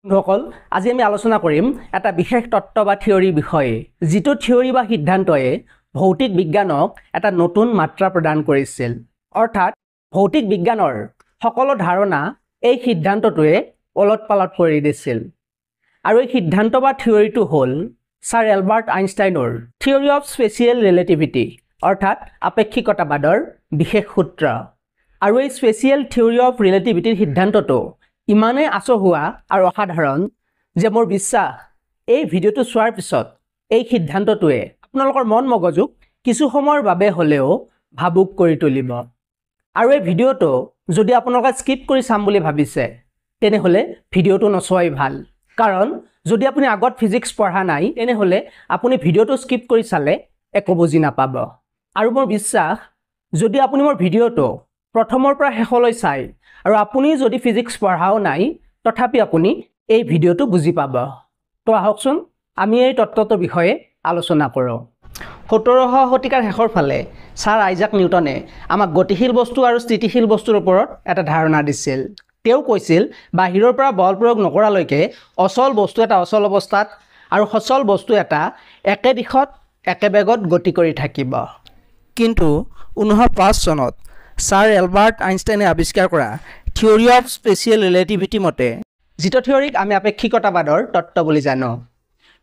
বন্ধুসকল আজি আমি আলোচনা কৰিম এটা বিশেষ তত্ত্ব বা থিওৰি বিষয়ে যিটো থিওৰি বা সিদ্ধান্তয়ে ভৌতিক বিজ্ঞানক এটা নতুন মাত্ৰা প্ৰদান কৰিছিল অৰ্থাৎ ভৌতিক বিজ্ঞানৰ সকলো ধাৰণা এই সিদ্ধান্তটোৱে ওলটপালট কৰি দিছিল আৰু এই সিদ্ধান্ত বা থিওৰিটো হ'ল ছাৰ এলবাৰ্ট আইনষ্টাইনৰ থিওৰি অফ স্পেচিয়েল ৰিলেটিভিটি অৰ্থাৎ আপেক্ষিকতাবাদৰ বিশেষ সূত্ৰ আৰু এই স্পেচিয়েল থিওৰি অফ ৰিলেটিভিটিৰ সিদ্ধান্তটো ইমানে আচহুৱা আৰু অসাধাৰণ যে মোৰ বিশ্বাস এই ভিডিঅ'টো চোৱাৰ পিছত এই সিদ্ধান্তটোৱে আপোনালোকৰ মন মগজুক কিছু সময়ৰ বাবে হ'লেও ভাবুক কৰি তুলিব আৰু এই ভিডিঅ'টো যদি আপোনালোকে স্কিপ কৰি চাম বুলি ভাবিছে তেনেহ'লে ভিডিঅ'টো নচোৱাই ভাল কাৰণ যদি আপুনি আগত ফিজিক্স পঢ়া নাই তেনেহ'লে আপুনি ভিডিঅ'টো স্কিপ কৰি চালে একো বুজি নাপাব আৰু মোৰ বিশ্বাস যদি আপুনি মোৰ ভিডিঅ'টো প্ৰথমৰ পৰা শেষলৈ চাই আৰু আপুনি যদি ফিজিক্স পঢ়াও নাই তথাপি আপুনি এই ভিডিঅ'টো বুজি পাব তো আহকচোন আমি এই তত্ত্বটোৰ বিষয়ে আলোচনা কৰোঁ 17শ শতিকাৰ শেষৰ ফালে ছাৰ আইজাক নিউটনে আমাক গতিশীল বস্তু আৰু স্থিতিশীল বস্তুৰ ওপৰত এটা ধাৰণা দিছিল তেওঁ কৈছিল বাহিৰৰ পৰা বল প্ৰয়োগ নকৰালৈকে অচল বস্তু এটা অচল অৱস্থাত আৰু সচল বস্তু এটা একে দিশত একে বেগত গতি কৰি থাকিব কিন্তু 1905 চনত ছাৰ এলবাৰ্ট আইনষ্টাইনে আৱিষ্কাৰ কৰা থিওৰি অফ স্পেচিয়েল ৰিলেটিভিটি মতে যিটো থিওৰিক আমি আপেক্ষিকতাবাদৰ তত্ত্ব বুলি জানো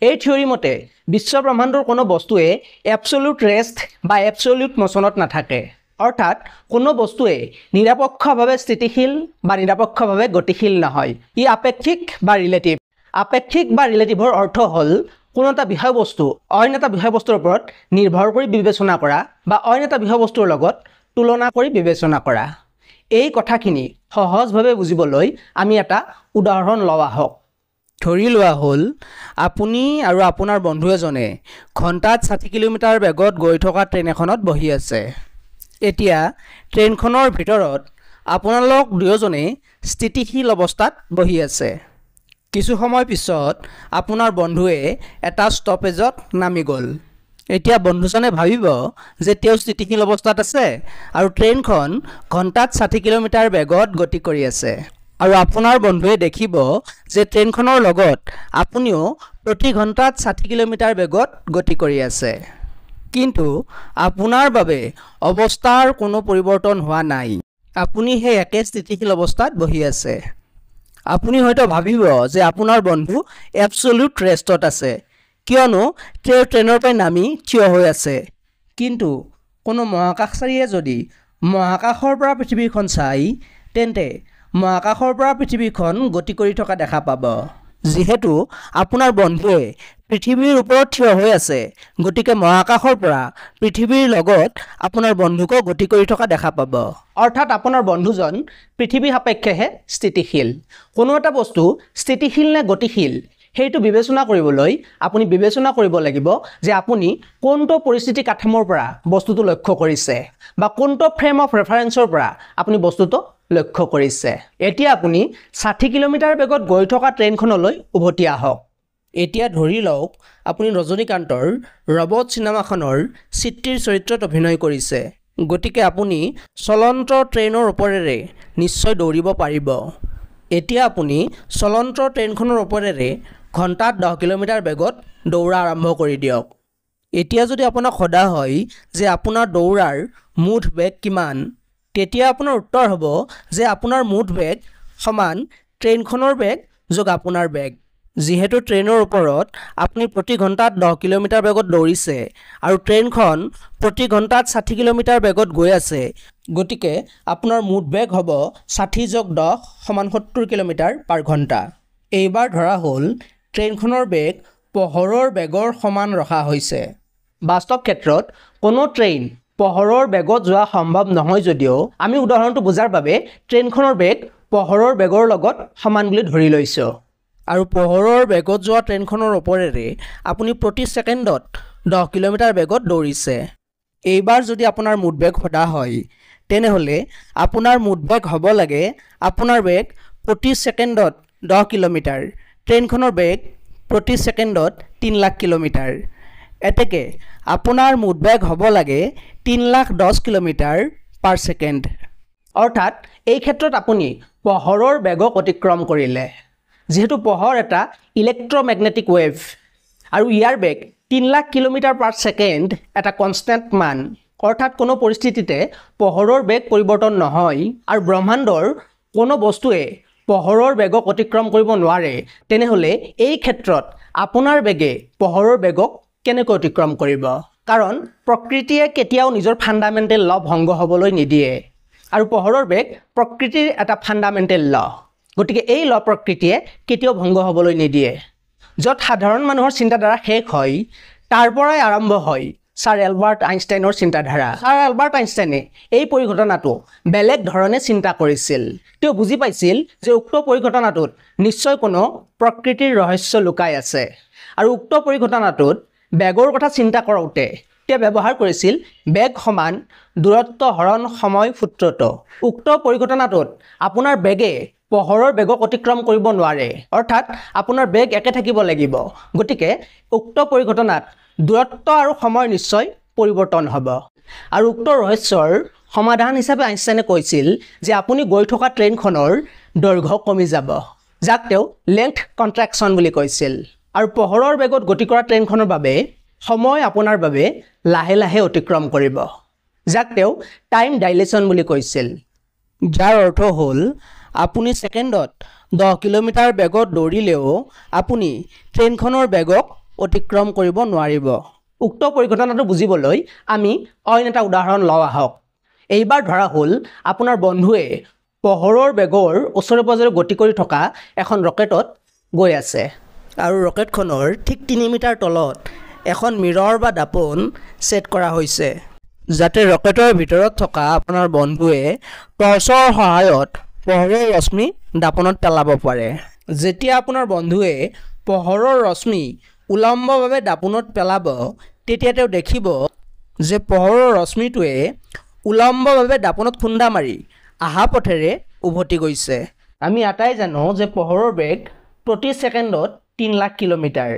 এই থিওৰি মতে বিশ্ব ব্ৰহ্মাণ্ডৰ কোনো বস্তুৱে এবছলিউট ৰেষ্ট বা এবছলিউট মোচনত নাথাকে অৰ্থাৎ কোনো বস্তুৱে নিৰপেক্ষভাৱে স্থিতিশীল বা নিৰপেক্ষভাৱে গতিশীল নহয় ই আপেক্ষিক বা ৰিলেটিভ আপেক্ষিক বা ৰিলেটিভৰ অৰ্থ হ'ল কোনো এটা বিষয়বস্তু অইন এটা বিষয়বস্তুৰ ওপৰত নিৰ্ভৰ কৰি বিবেচনা কৰা বা অইন এটা বিষয়বস্তুৰ লগত তুলনা কৰি বিবেচনা কৰা এই কথাখিনি সহজভাৱে বুজিবলৈ আমি এটা উদাহৰণ লোৱা হওক ধৰি লোৱা হ'ল আপুনি আৰু আপোনাৰ বন্ধু এজনে ঘণ্টাত 60 কিলোমিটাৰ বেগত গৈ থকা ট্ৰেইন এখনত বহি আছে এতিয়া ট্ৰেইনখনৰ ভিতৰত আপোনালোক দুয়োজনে স্থিতিশীল অৱস্থাত বহি আছে কিছু সময় পিছত আপোনাৰ বন্ধুৱে এটা ষ্টপেজত নামি গ'ল এতিয়া বন্ধুজনে ভাবিব যে তেওঁ স্থিতিশীল অৱস্থাত আছে আৰু ট্ৰেইনখন ঘণ্টাত 60 কিলোমিটাৰ বেগত গতি কৰি আছে আৰু আপোনাৰ বন্ধুৱে দেখিব যে ট্ৰেইনখনৰ লগত আপুনিও প্ৰতি ঘণ্টাত 60 কিলোমিটাৰ বেগত গতি কৰি আছে কিন্তু আপোনাৰ বাবে অৱস্থাৰ কোনো পৰিৱৰ্তন হোৱা নাই আপুনি সেই একে স্থিতিশীল অৱস্থাত বহি আছে আপুনি হয়তো ভাবিব যে আপোনাৰ বন্ধু এবছলিউট ৰেষ্টত আছে কিয়নো তেওঁ ট্ৰেইনৰ পৰা নামি থিয় হৈ আছে কিন্তু কোনো মহাকাশচাৰীয়ে যদি মহাকাশৰ পৰা পৃথিৱীখন চাই তেন্তে মহাকাশৰ পৰা পৃথিৱীখন গতি কৰি থকা দেখা পাব যিহেতু আপোনাৰ বন্ধুৱে পৃথিৱীৰ ওপৰত থিয় হৈ আছে গতিকে মহাকাশৰ পৰা পৃথিৱীৰ লগত আপোনাৰ বন্ধুকো গতি কৰি থকা দেখা পাব অৰ্থাৎ আপোনাৰ বন্ধুজন পৃথিৱী সাপেক্ষেহে স্থিতিশীল কোনো এটা বস্তু স্থিতিশীল নে গতিশীল সেইটো বিবেচনা কৰিবলৈ আপুনি বিবেচনা কৰিব লাগিব যে আপুনি কোনটো পৰিস্থিতি কাঠামোৰ পৰা বস্তুটো লক্ষ্য কৰিছে বা কোনটো ফ্ৰেম অফ ৰেফাৰেন্সৰ পৰা আপুনি বস্তুটো লক্ষ্য কৰিছে এতিয়া আপুনি 60 কিলোমিটাৰ বেগত গৈ থকা ট্ৰেইনখনলৈ উভতি আহক এতিয়া ধৰি লওক আপুনি ৰজনীকান্তৰ ৰবট চিনেমাখনৰ চিত্ৰীৰ চৰিত্ৰত অভিনয় কৰিছে গতিকে আপুনি চলন্ত ট্ৰেইনৰ ওপৰেৰে নিশ্চয় দৌৰিব পাৰিব এতিয়া আপুনি চলন্ত ট্ৰেইনখনৰ ওপৰেৰে ঘণ্টাত 10 কিলোমিটাৰ বেগত দৌৰা আৰম্ভ কৰি দিয়ক এতিয়া যদি আপোনাক সোধা হয় যে আপোনাৰ দৌৰাৰ মুঠ বেগ কিমান তেতিয়া আপোনাৰ উত্তৰ হ'ব যে আপোনাৰ মুঠ বেগ সমান ট্ৰেইনখনৰ বেগ যোগ আপোনাৰ বেগ যিহেতু ট্ৰেইনৰ ওপৰত আপুনি প্ৰতি ঘণ্টাত 10 কিলোমিটাৰ বেগত দৌৰিছে আৰু ট্ৰেইনখন প্ৰতি ঘণ্টাত 60 কিলোমিটাৰ বেগত গৈ আছে গতিকে আপোনাৰ মুঠ বেগ হ'ব 60 যোগ 10 সমান 70 কিলোমিটাৰ পাৰ ঘণ্টা এইবাৰ ধৰা হ'ল ট্ৰেইনখনৰ বেগ পোহৰৰ বেগৰ সমান ৰখা হৈছে বাস্তৱ ক্ষেত্ৰত কোনো ট্ৰেইন পোহৰৰ বেগত যোৱা সম্ভৱ নহয় যদিও আমি উদাহৰণটো বুজাৰ বাবে ট্ৰেইনখনৰ বেগ পোহৰৰ বেগৰ লগত সমান বুলি ধৰি লৈছোঁ আৰু পোহৰৰ বেগত যোৱা ট্ৰেইনখনৰ ওপৰেৰে আপুনি প্ৰতি ছেকেণ্ডত 10 কিলোমিটাৰ বেগত দৌৰিছে এইবাৰ যদি আপোনাৰ মুঠ বেগ সোধা হয় তেনেহ'লে আপোনাৰ মুঠ বেগ হ'ব লাগে আপোনাৰ বেগ প্ৰতি ছেকেণ্ডত 10 কিলোমিটাৰ ট্ৰেইনখনৰ বেগ প্ৰতি ছেকেণ্ডত 3 লাখ কিলোমিটাৰ এতেকে আপোনাৰ মুঠ বেগ হ'ব লাগে 310 কিলোমিটাৰ পাৰ ছেকেণ্ড অৰ্থাৎ এই ক্ষেত্ৰত আপুনি পোহৰৰ বেগক অতিক্ৰম কৰিলে যেহেতু পোহৰ এটা ইলেক্ট্ৰমেগনেটিক ৱেভ আৰু ইয়াৰ বেগ 3 লাখ কিলোমিটাৰ পাৰ ছেকেণ্ড এটা কনষ্টেণ্ট মান অৰ্থাৎ কোনো পৰিস্থিতিতে পোহৰৰ বেগ পৰিৱৰ্তন নহয় আৰু ব্ৰহ্মাণ্ডৰ কোনো বস্তুৱে পোহৰৰ বেগক অতিক্ৰম কৰিব নোৱাৰে তেনেহলে এই ক্ষেত্ৰত আপোনাৰ বেগে পোহৰৰ বেগক কেনেকৈ অতিক্ৰম কৰিব কাৰণ প্ৰকৃতিয়ে কেতিয়াও নিজৰ ফাণ্ডামেণ্টেল ল ভংগ হ'বলৈ নিদিয়ে আৰু পোহৰৰ বেগ প্ৰকৃতিৰ এটা ফাণ্ডামেণ্টেল ল গতিকে এই ল প্ৰকৃতিয়ে কেতিয়াও ভংগ হ'বলৈ নিদিয়ে য'ত সাধাৰণ মানুহৰ চিন্তাধাৰা শেষ হয় তাৰ পৰাই আৰম্ভ হয় ছাৰ এলবাৰ্ট আইনষ্টাইনৰ চিন্তাধাৰা ছাৰ এলবাৰ্ট আইনষ্টাইনে এই পৰিঘটনাটো বেলেগ ধৰণে চিন্তা কৰিছিল তেওঁ বুজি পাইছিল যে উক্ত পৰিঘটনাটোত নিশ্চয় কোনো প্ৰকৃতিৰ ৰহস্য লুকাই আছে আৰু উক্ত পৰিঘটনাটোত বেগৰ কথা চিন্তা কৰোঁতে তেওঁ ব্যৱহাৰ কৰিছিল বেগ সমান দূৰত্ব হৰণ সময় সূত্ৰটো উক্ত পৰিঘটনাটোত আপোনাৰ বেগে পোহৰৰ বেগক অতিক্ৰম কৰিব নোৱাৰে অৰ্থাৎ আপোনাৰ বেগ একে থাকিব লাগিব গতিকে উক্ত পৰিঘটনাত দূৰত্ব আৰু সময় নিশ্চয় পৰিৱৰ্তন হ'ব আৰু উক্ত ৰহস্যৰ সমাধান হিচাপে আইনষ্টাইনে কৈছিল যে আপুনি গৈ থকা ট্ৰেইনখনৰ দৈৰ্ঘ্য কমি যাব যাক তেওঁ লেংথ কন্ট্ৰাকশ্যন বুলি কৈছিল আৰু পোহৰৰ বেগত গতি কৰা ট্ৰেইনখনৰ বাবে সময় আপোনাৰ বাবে লাহে লাহে অতিক্ৰম কৰিব যাক তেওঁ টাইম ডাইলেশ্যন বুলি কৈছিল যাৰ অৰ্থ হ'ল আপুনি ছেকেণ্ডত 10 কিলোমিটাৰ বেগত দৌৰিলেও আপুনি ট্ৰেইনখনৰ বেগক অতিক্ৰম কৰিব নোৱাৰিব উক্ত পৰিঘটনাটো বুজিবলৈ আমি অইন এটা উদাহৰণ লওঁ আহক এইবাৰ ধৰা হ'ল আপোনাৰ বন্ধুৱে পোহৰৰ বেগৰ ওচৰে পাজৰে গতি কৰি থকা এখন ৰকেটত গৈ আছে আৰু ৰকেটখনৰ ঠিক 3 মিটাৰ তলত এখন মিৰৰ বা দাপোন সেট কৰা হৈছে যাতে ৰকেটৰ ভিতৰত থকা আপোনাৰ বন্ধুৱে টৰ্চৰ সহায়ত পোহৰৰ ৰশ্মি দাপোনত পেলাব পাৰে যেতিয়া আপোনাৰ বন্ধুৱে পোহৰৰ ৰশ্মি উলম্বভাৱে দাপোনত পেলাব তেতিয়া তেওঁ দেখিব যে পোহৰৰ ৰশ্মিটোৱে উলম্বভাৱে দাপোনত খুন্দা মাৰি আহা পথেৰে উভতি গৈছে আমি আটাই জানো যে পোহৰৰ বেগ প্ৰতি ছেকেণ্ডত 3 লাখ কিলোমিটাৰ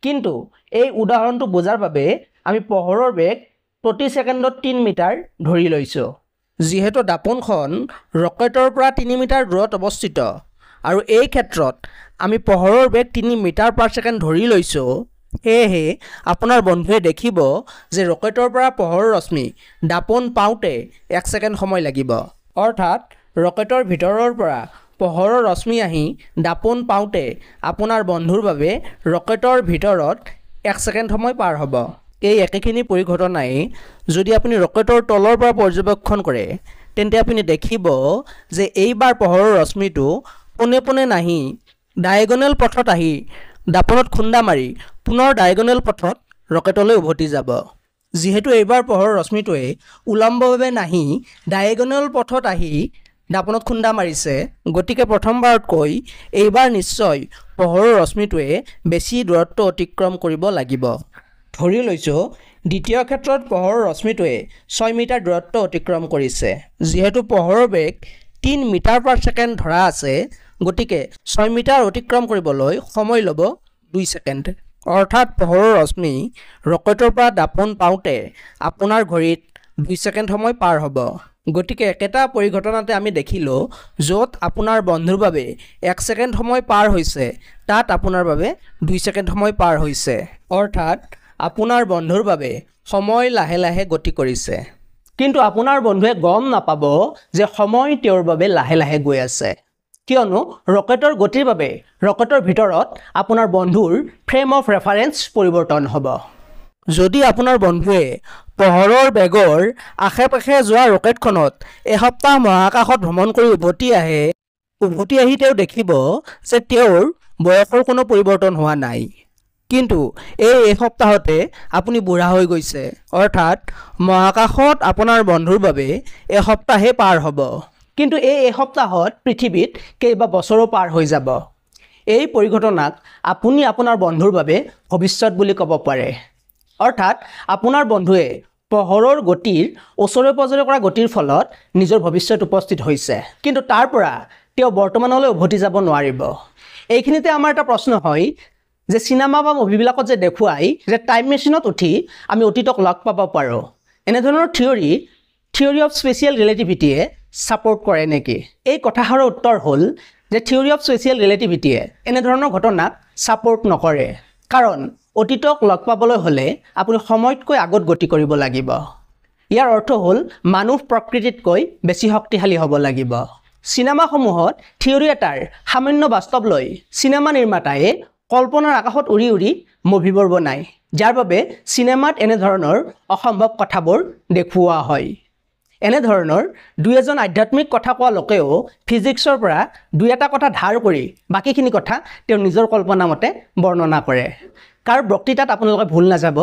কিন্তু এই উদাহৰণটো বুজাৰ বাবে আমি পোহৰৰ বেগ প্ৰতি ছেকেণ্ডত 3 মিটাৰ ধৰি লৈছোঁ যিহেতু দাপোনখন ৰকেটৰ পৰা 3 মিটাৰ দূৰত অৱস্থিত আৰু এই ক্ষেত্ৰত আমি পোহৰৰ বেগ 3 মিটাৰ পাৰ ছেকেণ্ড ধৰি লৈছোঁ সেয়েহে আপোনাৰ বন্ধুৱে দেখিব যে ৰকেটৰ পৰা পোহৰৰ ৰশ্মি দাপোন পাওঁতে 1 ছেকেণ্ড সময় লাগিব অৰ্থাৎ ৰকেটৰ ভিতৰৰ পৰা পোহৰৰ ৰশ্মি আহি দাপোন পাওঁতে আপোনাৰ বন্ধুৰ বাবে ৰকেটৰ ভিতৰত 1 ছেকেণ্ড সময় পাৰ হ'ব এই একেখিনি পৰিঘটনাই যদি আপুনি ৰকেটৰ তলৰ পৰা পৰ্যবেক্ষণ কৰে তেন্তে আপুনি দেখিব যে এইবাৰ পোহৰৰ ৰশ্মিটো পোনে পোনে নাহি ডায়েগনেল পথত আহি দাপোনত খুন্দা মাৰি পুনৰ ডায়েগনেল পথত ৰকেটলৈ উভতি যাব যিহেতু এইবাৰ পোহৰৰ ৰশ্মিটোৱে উলম্বভাৱে নাহি ডায়েগনেল পথত আহি দাপোনত খুন্দা মাৰিছে গতিকে প্ৰথমবাৰতকৈ এইবাৰ নিশ্চয় পোহৰৰ ৰশ্মিটোৱে বেছি দূৰত্ব অতিক্ৰম কৰিব লাগিব ধৰি লৈছোঁ দ্বিতীয় ক্ষেত্ৰত পোহৰৰ ৰশ্মিটোৱে 6 মিটাৰ দূৰত্ব অতিক্ৰম কৰিছে যিহেতু পোহৰৰ বেগ 3 মিটাৰ পাৰ ছেকেণ্ড ধৰা আছে গতিকে 6 মিটাৰ অতিক্ৰম কৰিবলৈ সময় ল'ব 2 ছেকেণ্ড অৰ্থাৎ পোহৰৰ ৰশ্মি ৰকেটৰ পৰা দাপোন পাওঁতে আপোনাৰ ঘড়ীত 2 ছেকেণ্ড সময় পাৰ হ'ব গতিকে একেটা পৰিঘটনাতে আমি দেখিলোঁ য'ত আপোনাৰ বন্ধুৰ বাবে 1 ছেকেণ্ড সময় পাৰ হৈছে তাত আপোনাৰ বাবে 2 ছেকেণ্ড সময় পাৰ হৈছে অৰ্থাৎ আপোনাৰ বন্ধুৰ বাবে সময় লাহে লাহে গতি কৰিছে কিন্তু আপোনাৰ বন্ধুৱে গম নাপাব যে সময় তেওঁৰ বাবে লাহে লাহে গৈ আছে কিয়নো ৰকেটৰ গতিৰ বাবে ৰকেটৰ ভিতৰত আপোনাৰ বন্ধুৰ ফ্ৰেম অফ ৰেফাৰেন্স পৰিৱৰ্তন হ'ব যদি আপোনাৰ বন্ধুৱে পোহৰৰ বেগৰ আশে-পাশে যোৱা ৰকেটখনত এসপ্তাহ মহাকাশত ভ্ৰমণ কৰি উভতি আহি তেওঁ দেখিব যে তেওঁৰ বয়সৰ কোনো পৰিৱৰ্তন হোৱা নাই কিন্তু এই এসপ্তাহতে আপুনি বুঢ়া হৈ গৈছে অৰ্থাৎ মহাকাশত আপোনাৰ বন্ধুৰ বাবে এসপ্তাহে পাৰ হ'ব কিন্তু এই এসপ্তাহত পৃথিৱীত কেইবা বছৰো পাৰ হৈ যাব এই পৰিঘটনাক আপুনি আপোনাৰ বন্ধুৰ বাবে ভৱিষ্যত বুলি ক'ব পাৰে অৰ্থাৎ আপোনাৰ বন্ধুৱে পোহৰৰ গতিৰ ওচৰে পাজৰে কৰা গতিৰ ফলত নিজৰ ভৱিষ্যত উপস্থিত হৈছে কিন্তু তাৰ পৰা তেওঁ বৰ্তমানলৈ উভতি যাব নোৱাৰিব এইখিনিতে আমাৰ এটা প্ৰশ্ন হয় যে সিনেমা বা মুভিবিলাকত যে দেখুৱাই যে টাইম মেচিনত উঠি আমি অতীতক লগ পাব পাৰোঁ এনেধৰণৰ থিয়ৰি অফ স্পেচিয়েল ৰিলেটিভিটিয়ে ছাপোৰ্ট কৰে নেকি এই কথাষাৰৰ উত্তৰ হ'ল যে থিয়ৰী অফ স্পেচিয়েল ৰিলেটিভিটিয়ে এনেধৰণৰ ঘটনাক ছাপোৰ্ট নকৰে, কাৰণ অতীতক লগ পাবলৈ হ'লে আপুনি সময়তকৈ আগত গতি কৰিব লাগিব। ইয়াৰ অৰ্থ হ'ল মানুহ প্ৰকৃতিতকৈ বেছি শক্তিশালী হ'ব লাগিব। চিনেমাসমূহত থিয়ৰী এটাৰ সামান্য বাস্তৱ লৈ চিনেমা নিৰ্মাতায়ে কল্পনাৰ আকাশত উৰি উৰি মুভিবোৰ বনায়, যাৰ বাবে চিনেমাত এনেধৰণৰ অসম্ভৱ কথাবোৰ দেখুওৱা হয়। এনেধৰণৰ দুই এজন আধ্যাত্মিক কথা কোৱা লোকেও ফিজিক্সৰ পৰা দুই এটা কথা ধাৰ কৰি বাকীখিনি কথা তেওঁ নিজৰ কল্পনা মতে বৰ্ণনা কৰে। কাৰ বক্তৃতাত আপোনালোকে ভুল নাযাব।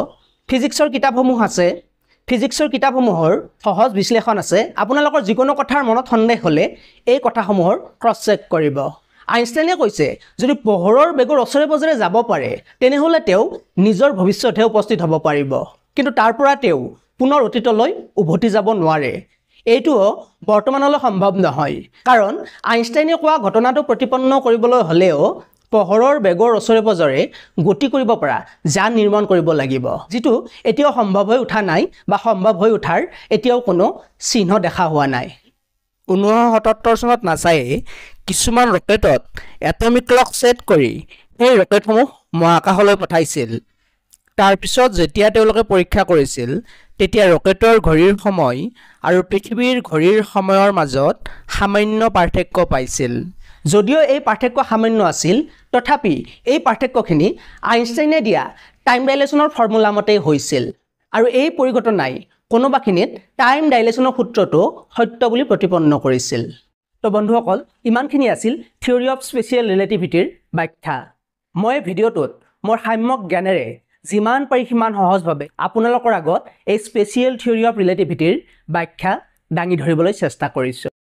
ফিজিক্সৰ কিতাপসমূহ আছে, ফিজিক্সৰ কিতাপসমূহৰ সহজ বিশ্লেষণ আছে। আপোনালোকৰ যিকোনো কথাৰ মনত সন্দেহ হ'লে এই কথাসমূহৰ ক্ৰছ চেক কৰিব। আইনষ্টাইনে কৈছে যদি পোহৰৰ বেগৰ ওচৰে পাজৰে যাব পাৰে তেনেহ'লে তেওঁ নিজৰ ভৱিষ্যতহে উপস্থিত হ'ব পাৰিব, কিন্তু তাৰ পৰা তেওঁ পুনৰ অতীতলৈ উভতি যাব নোৱাৰে। এইটোও বৰ্তমানলৈ সম্ভৱ নহয়, কাৰণ আইনষ্টাইনে কোৱা ঘটনাটো প্ৰতিপন্ন কৰিবলৈ হ'লেও পোহৰৰ বেগৰ ওচৰে পাজৰে গতি কৰিব পৰা যান নিৰ্মাণ কৰিব লাগিব, যিটো এতিয়াও সম্ভৱ হৈ উঠা নাই বা সম্ভৱ হৈ উঠাৰ এতিয়াও কোনো চিহ্ন দেখা হোৱা নাই। 1977 চনত নাছায়ে কিছুমান ৰকেটত এটমিক ক্লক ছেট কৰি সেই ৰকেটসমূহ মহাকাশলৈ পঠাইছিল। তাৰপিছত যেতিয়া তেওঁলোকে পৰীক্ষা কৰিছিল তেতিয়া ৰকেটৰ ঘড়ীৰ সময় আৰু পৃথিৱীৰ ঘড়ীৰ সময়ৰ মাজত সামান্য পাৰ্থক্য পাইছিল। যদিও এই পাৰ্থক্য সামান্য আছিল, তথাপি এই পাৰ্থক্যখিনি আইনষ্টাইনে দিয়া টাইম ডাইলেশ্যনৰ ফৰ্মুলা মতেই হৈছিল, আৰু এই পৰিঘটনাই কোনোবাখিনিত টাইম ডাইলেশ্যনৰ সূত্ৰটো সত্য বুলি প্ৰতিপন্ন কৰিছিল। তো বন্ধুসকল, ইমানখিনি আছিল থিয়ৰী অফ স্পেচিয়েল ৰিলেটিভিটিৰ ব্যাখ্যা। মই ভিডিঅ'টোত মোৰ সাম্যক জ্ঞানেৰে যিমান পাৰি সিমান সহজভাৱে আপোনালোকৰ আগত এই স্পেচিয়েল থিয়ৰী অফ ৰিলেটিভিটিৰ ব্যাখ্যা দাঙি ধৰিবলৈ চেষ্টা কৰিছোঁ।